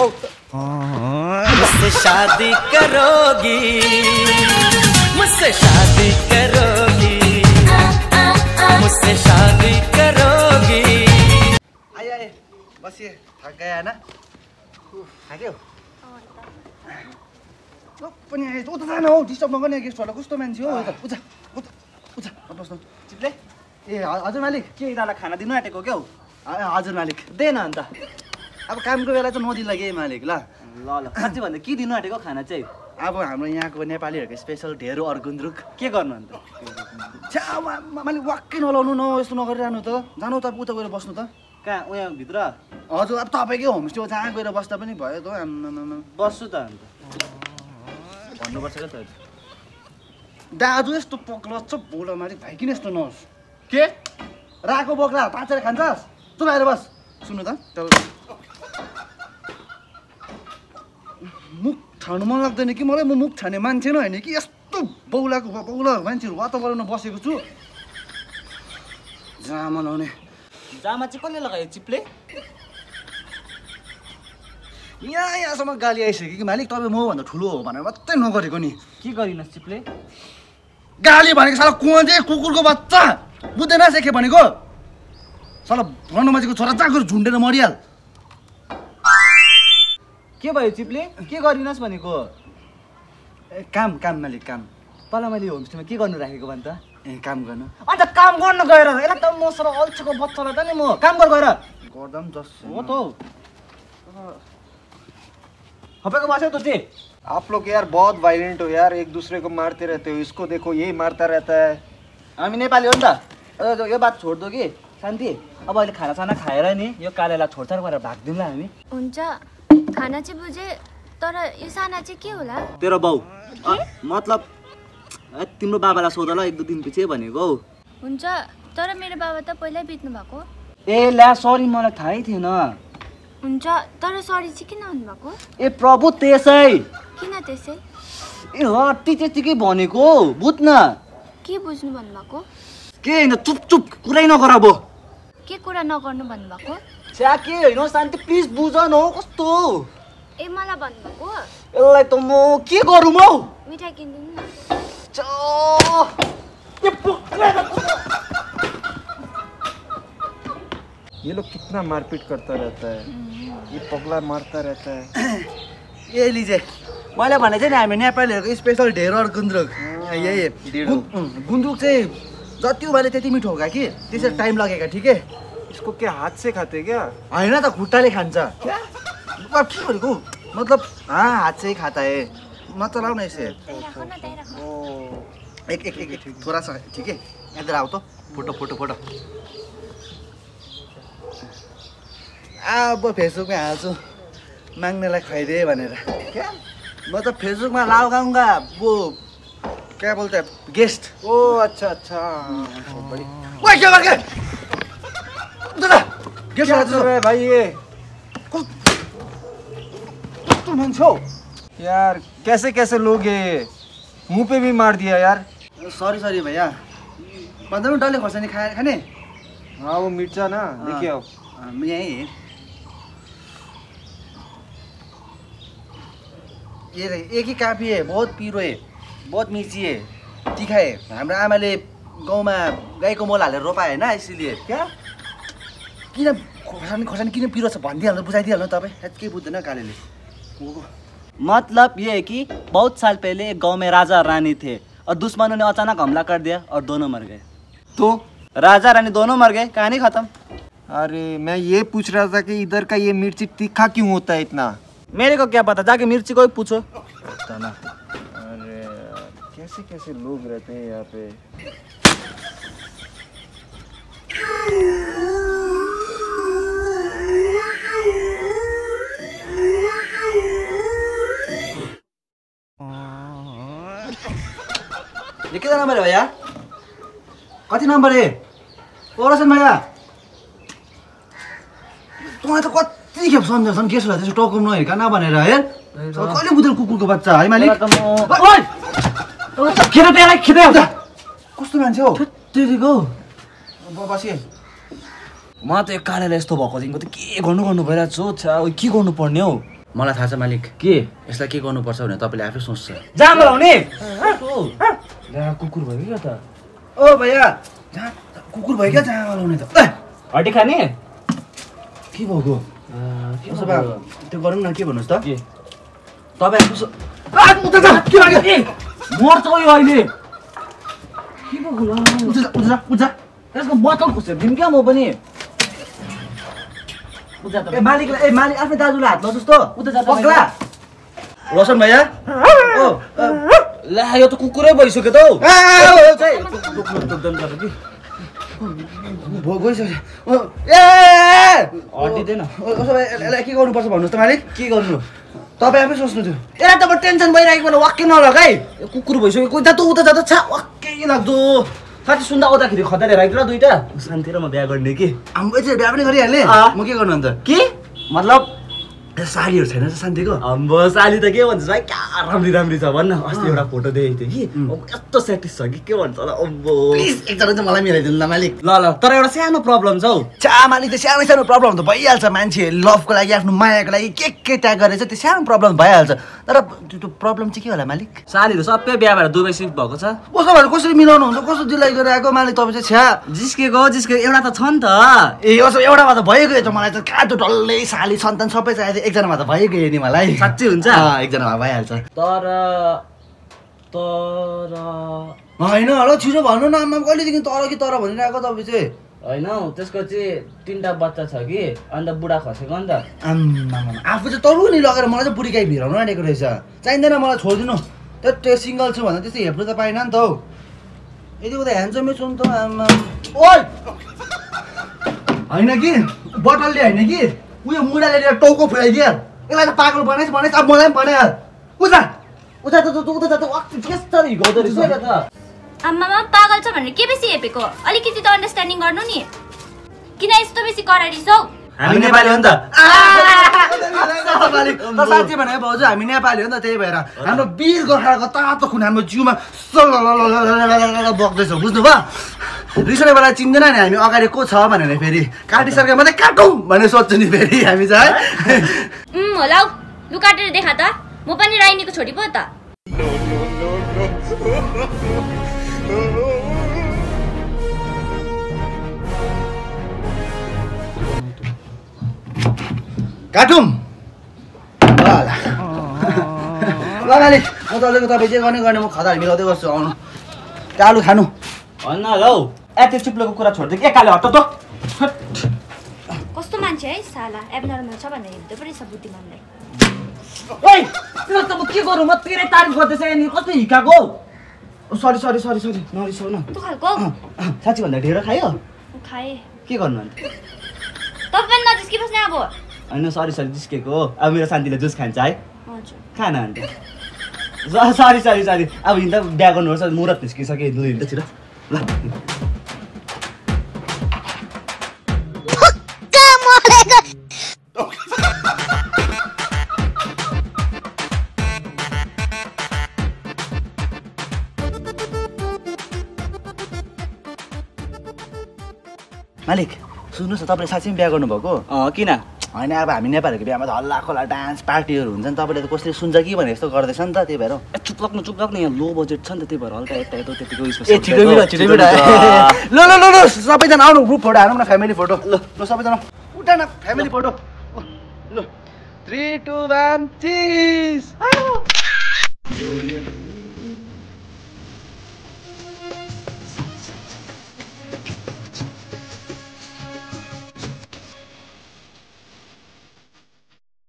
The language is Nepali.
मुझसे शादी करोगी, मुझसे शादी करोगी, मुझसे शादी करोगी। आए आए बसिए, थक गया है ना? थाक्यो? पनि आए त उता जान हौ, डिस्टर्ब नगर्ने गेस्टहरूलाई। कस्तो मान्छे हो उता उता उता उता बस्नु चिप्ले। ए हजुर मालिक, के यिनीहरूलाई खाना दिनु आँटेको क्या हौ? हजुर मालिक दे न अन्त। अब कामको बेला चाहिँ नदिला कि मालिक। ल ल साँच्ची भन्दा के दिनु आँटेको खाना चाहिँ? अब हाम्रो यहाँको नेपालीहरूको स्पेसल ढेँडो गुन्द्रुक। के गर्नु अन्त? छ्या मालिक वाक्कै नलाउनु न, यस्तो नगरिरहनु त। जानु त उता गएर बस्नु त। कहाँ उहाँ भित्र? हजुर अब तपाईँकै होमस्टे हो, जहाँ गएर बस्दा पनि भयो त। बस्छु त अन्त। भन्नुपर्छ क्या त। दाजु यस्तो पक्लछ बोल मालिक भाइ, किन यस्तो नहोस्? के राको बोक्रा पाँचेर खान्छस्? तँ आएर बस। सुन्नु त, मुख छाड्नु मन लाग्दैन कि मलाई? म मुख छाड्ने मान्छे नै होइन कि। यस्तो बौला मान्छेहरू वातावरणमा बसेको छु। जामा लाउने जामा चाहिँ कसले लगायो चिप्ले? यहाँसम्म गाली आइसक्यो कि मालिक। तपाईँ मभन्दा ठुलो हो भनेर मात्रै नगरेको नि। के गरिनस् चिप्ले? गाली भनेको साला कुँजे कुकुरको बच्चा, बुझ्दैनस्? एखे भनेको साला भन्नु मान्छेको छोरा चाकर झुन्डेर मरिहाल। के भयो चिप्ले? के गरिनस् भनेको? काम काम मालिक काम। तल मैले होमस्टेमा के गर्नु राखेको भन् त? काम गर्नु। अन्त काम गर्नु गएर यसलाई त मसँग अल्छीको बच्चालाई त नि म काम गएर गर्दा पनि जस हो त। खपेको बस्यो त चाहिँ। आप लोग यार बहुत वायलेंट हो यार, एक दूसरे को मारते रहते हो। इसको देखो यही मारता रहता है। हामी नेपाली हो नि त। यो बात छोड दो कि शान्ति। अब अहिले खानासाना खाएर नि यो कालेलाई छोडछाड गरेर भाग्दिउँला हामी। हुन्छ, खाना चाहिँ बुझे, तर यो साना चाहिँ के होला? तेरो बाउ मतलब तिम्रो बाबालाई सोध ल, 1-2 दिन पछि भनेको हौ। हुन्छ, तर मेरो बाबा त पहिल्यै बित्नु भएको। ए ल्या सरी, मलाई थाहै थिएन। हुन्छ, तर सरी चाहिँ किन भन्नुभएको? ए प्रभु त्यसै। किन त्यसै? ए हट्टी त्यतिकै भनेको, बुझ्न। के बुझ्नु भन्नुभएको? के होइन, चुप चुप कुरै नगर अब। के कुरा नगर्नु भन्नुभएको? छ्या के होइन शान्ति, प्लिज बुझ न हौ कस्तो। ए मलाई भन्नुभएको? यसलाई त म के गरौँ हौ? मिठाई किनिदिनु न। ये लोग कितना मारपीट करता रहता है, ये पगला मारता रहता है। ए लिजे, मैले भने चाहिँ नि हामी नेपालीहरूको स्पेसल ढेँडो गुन्द्रुक। यही गुन्द्रुक चाहिँ जति उमाले त्यति मिठो होगा कि, त्यसरी टाइम लगेगा। ठीक है? इसको क्या हाथ से खाते क्या? होइन त खुट्टाले खान्छ। क्या के भनेको? मतलब हाँ हाथ से ही खाता है। मत चलाओ ना इसे। एक एक एक थोड़ा सा। ठीक है, इधर आओ तो। Photo photo photo. अब फेसबुकमा हाल्छु माग्नेलाई खुवाइदे भनेर। क्या मतलब फेसबुकमा लगाऊंगा वो क्या बोलते हैं गेस्ट। ओ अच्छा अच्छा। ओए क्या करके दादा गेस्ट क्या कर रहा है भाई ये? तुम मान्छे हो यार, कैसे कैसे लोग हैं? मुंह पे भी मार दिया यार। सॉरी सॉरी भैया। भन्दा पनि डल्ले खोर्सानी खाने? हाँ वो मिर्चा ना लेके आओ। यही ये एक ही काफी है। बहुत पिरो है, बहुत मिर्ची है, तीखा है। हाम्रो आमाले गाउँमा गाईको मल हालेर रोपाए होइन, इसीलिए। क्या किन खोर्सानी किन पिरो छ भनिदिइहाल्नु, बुझाइदिइहाल्नु तपाईँ। केही बुझ्दैन कालेले। मतलब ये है कि बहुत साल पहले एक गांव में राजा और रानी थे और दुश्मनों ने अचानक हमला कर दिया और दोनों मर गए। तो राजा रानी दोनों मर गए, कहानी खत्म। अरे मैं ये पूछ रहा था कि इधर का ये मिर्ची तीखा क्यों होता है इतना? मेरे को क्या पता, जाके मिर्ची को ही पूछो। अरे कैसे कैसे लोग रहते हैं यहाँ पे। ये कितना नंबर है भैया? कति नंबर है? ओरसन भैया तुम्हारे तो कति खेप सम्झाउँछन् गेस्ट त्यसो टकम नहेर्का नभनेर हेर। कहिले बुझ्दैन कुकुरको बच्चा है मालिक। ओइ खेर त्यसलाई खेदै आउँछ। कस्तो मान्छे हो तेरीको? बसिए म त एक कार्यालय यस्तो भएको देखिको त के गर्नु भइरहेको छु। छ्या के गर्नु पर्ने हौ? मलाई थाहा छ मालिक के यसलाई के गर्नुपर्छ भने तपाईँले आफै सोच्छ जहाँ बोलाउने कुकुर भयो क्या त ओ भैया जहाँ कुकुर भयो क्या जहाँ लाउने त हड्डी खाने के भएको उसो भए त्यो गरौँ न के भन्नुहोस् त के तपाईँ मर्छ यो अहिले यसको बोतल खुसेर दिउँ क्या म पनि ए मालिकलाई आफ्नै दाजुलाई हात लगाउँछ त उता जा पक्ला रोशन भैया ओ ला यो त कुकुरै भइसक्यो त हौ गइसक्यो हड्डी दिएन उसो भए यसलाई के गर्नुपर्छ भन्नुहोस् त मालिक के गर्नु तपाईँ आफै सोच्नु थियो यसलाई त टेन्सन भइरहेको मलाई वाक्कै नलगाइ कुकुर भइसक्यो कोही त उता जाँदा छ वाक्कै लाग्दो साथी सुन्दा आउँदाखेरि खतरा राखेको र दुइटा शान्ति र म बिहा गर्ने कि हाम्रो चाहिँ बिहा पनि गरिहाल्ने म के गर्नु अन्त के मतलब सालीहरू छैन शान्तिको अम्बो साली त के भन्छ भाइ क्या राम्री छ भन्न अस्ति एउटा फोटो देखेको थिएँ कि कस्तो सेटिस छ कि के भन्छ होला अम्बो प्लिज एकजना चाहिँ मलाई मिलाइदिनु ल मालिक ल तर एउटा सानो प्रब्लम छ हौ चा मालिक त सानो प्रब्लम त भइहाल्छ मान्छे लभको लागि आफ्नो मायाको लागि के त्याग गरेछ त्यो सानो प्रब्लम भइहाल्छ तर त्यो प्रब्लम चाहिँ के होला मालिक सालीहरू सबै बिहा भएर दुबई सिफ्ट भएको छ कस्तो भएर कसरी मिलाउनु हुन्छ कस्तो दिलाइ गरेर आएको मालिक तपाईँ चाहिँ छ्या जिस्केको एउटा त छ नि त ए उसो एउटामा त भइगयो त मलाई त काटो डल्लै साली सन्तान सबै चाहिएको एकजनामा त भइगयो नि मलाई साँच्चै हुन्छ एकजनामा भइहाल्छ तर होइन होला छिटो भन्नु न आमा कहिलेदेखि तर कि तर भनिरहेको तपाईँ चाहिँ होइन हौ त्यसको चाहिँ 3टा बच्चा छ कि अन्त बुढा खसेको नि त आम्मामा आफू चाहिँ तरु नि लगेर मलाई चाहिँ बुढी गाई भिराउनु आँटेको रहेछ चाहिँदैन मलाई छोडिदिनु त्यो सिङ्गल छु भन्दा त्यस्तो हेप्नु त पाइनँ नि त हौ यदि उता ह्यान्डसमै छु नि त आम्मा ओइ होइन कि बटलले होइन कि उयो मुढाले लिएर टाउको फुलाइदियो यसलाई त पागल बनाइस् अब मलाई पनि बनाइहाल उता त्यस्तो हिर्काउँदो रहेछ त आमामा पागल छ भनेर के बेसी हेपेको अलिकति त अन्डरस्ट्यान्डिङ गर्नु नि किन यस्तो बेसी करारी छौ हामी नेपाली हो नि त साँच्चै भनेको भाउजू हामी नेपाली हो नि त त्यही भएर हाम्रो वीर गोर्खाको तातो खुन हाम्रो जिउमा बग्दैछ बुझ्नुभयो रिसाउने बेला चिन्दैन नि हामी अगाडि को छ भनेर फेरि काटिसकेर मात्रै काटौँ भनेर सोध्छु नि फेरि हामी चाहिँ होला लु काटेर देखा त म पनि राइनीको छोरी पो त काटौँ ल मालिक म तपाईँको तपाईँ जे गर्ने म खदाहरू मिलाउँदै गर्छु आउनु त्यो आलु खानु होइन हौ यति चुप्लोको कुरा छोडिदियो के काले हट्ट त कस्तो मान्छे है साला एबनर्मल छ भनेर हिँड्दै पनि छ बुद्धिमानलाई ओइ तिम्रो त म के गरौँ म तेरै तारिफ गर्दैछ नि कस्तो हिकाको सरी नरिसाउ न कस्तो खालको साँच्ची भन्दा ढेँडो खायो खाए के गर्नु अन्त तपाईँ पनि नजिस्की बस्ने अब होइन सरी जिस्केको अब मेरो शान्तिले जुस खान्छ है हजुर खान अन्त सरी अब हिँड्दा बिहा गर्नुपर्छ मुरत निस्किसक्यो लु हिँड्दा छिटो ल मालिक सुन्नुहोस् न तपाईँले साँच्चै बिहा गर्नुभएको किन होइन अब हामी नेपालीहरूको बिहामा त हल्ला खोला डान्स पार्टीहरू हुन्छ नि तपाईँले त कसले सुन्छ कि भने यस्तो गर्दैछ नि त त्यही भएर चुप्लाक्नु यहाँ लो बजेट छ नि त त्यही भएर हल्का यता त्यतिको छिटो ल सबैजना आउनु ग्रुप फोटो हालौँ न फ्यामिली फोटो ल सबैजना उठा न फ्यामिली फोटो ल 3 2 1 चीज